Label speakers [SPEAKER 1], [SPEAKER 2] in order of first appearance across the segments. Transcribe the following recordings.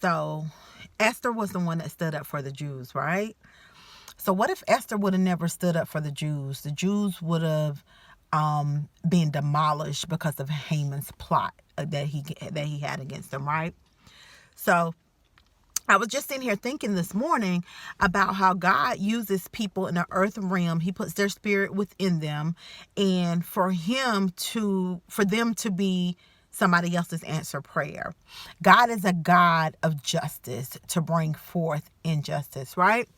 [SPEAKER 1] So Esther was the one that stood up for the Jews, right? So what if Esther would have never stood up for the Jews? The Jews would have been demolished because of Haman's plot that he had against them, right? So I was just sitting here thinking this morning about how God uses people in the earth realm. He puts their spirit within them, and for them to be somebody else's answer prayer. God is a God of justice to bring forth injustice, right?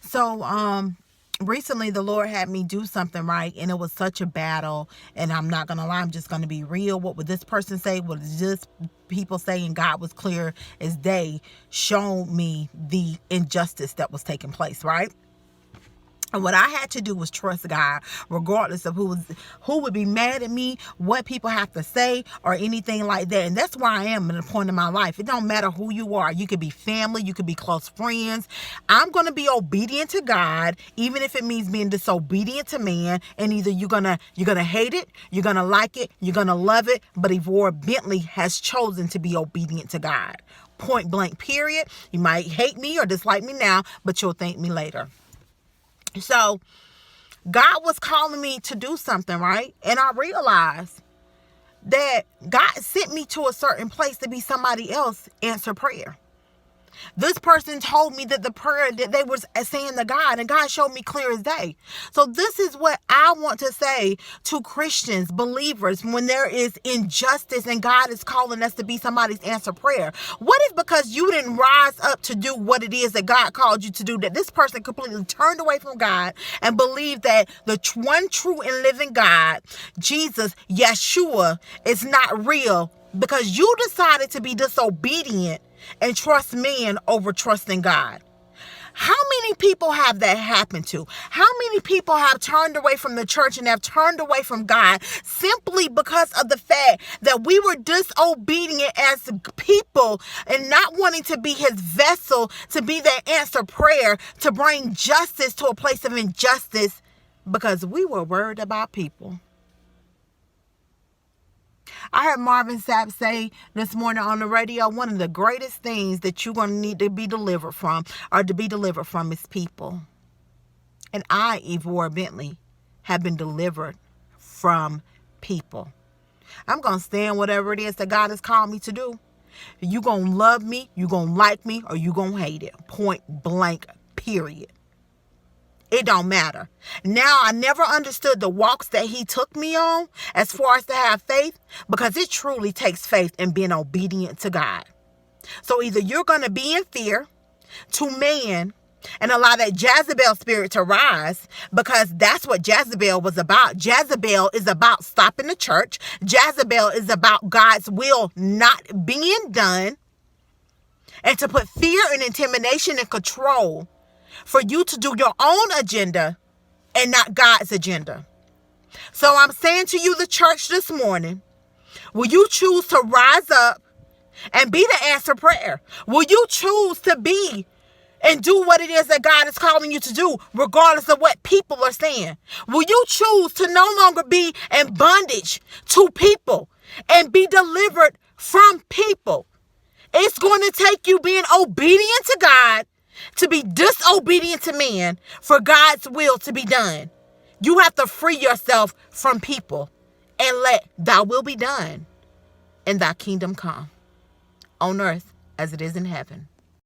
[SPEAKER 1] So recently the Lord had me do something, right? And it was such a battle. And I'm not going to lie, I'm just going to be real. What would this person say? What did this people say? And God was clear as day, showed me the injustice that was taking place, right? And what I had to do was trust God, regardless of who would be mad at me, what people have to say, or anything like that. And that's where I am at a point in my life. It don't matter who you are. You could be family, you could be close friends. I'm gonna be obedient to God, even if it means being disobedient to man. And either you're gonna hate it, you're gonna like it, you're gonna love it. But Yvonne Bentley has chosen to be obedient to God. Point blank. Period. You might hate me or dislike me now, but you'll thank me later. So God was calling me to do something, right? And I realized that God sent me to a certain place to be somebody else answer prayer. This person told me that the prayer that they was saying to God, and God showed me clear as day. So this is what I want to say to Christians, believers, when there is injustice and God is calling us to be somebody's answer prayer. What if because you didn't rise up to do what it is that God called you to do, that this person completely turned away from God and believed that the one true and living God, Jesus, Yeshua, is not real because you decided to be disobedient and trust man over trusting God? How many people have that happened to? How many people have turned away from the church and have turned away from God simply because of the fact that we were disobedient as people and not wanting to be his vessel, to be that answer prayer, to bring justice to a place of injustice because we were worried about people? I heard Marvin Sapp say this morning on the radio, one of the greatest things that you're going to need to be delivered from is people. And I, Yvonne Bentley, have been delivered from people. I'm going to stand whatever it is that God has called me to do. You're going to love me, you're going to like me, or you're going to hate it. Point blank, period. It don't matter. Now, I never understood the walks that he took me on as far as to have faith, because it truly takes faith in being obedient to God. So either you're going to be in fear to man and allow that Jezebel spirit to rise, because that's what Jezebel was about. Jezebel is about stopping the church. Jezebel is about God's will not being done, and to put fear and intimidation and control for you to do your own agenda and not God's agenda. So I'm saying to you, the church, this morning, will you choose to rise up and be the answer prayer? Will you choose to be and do what it is that God is calling you to do, regardless of what people are saying? Will you choose to no longer be in bondage to people and be delivered from people? It's going to take you being obedient to God to be disobedient to man for God's will to be done. You have to free yourself from people and let thy will be done and thy kingdom come on earth as it is in heaven.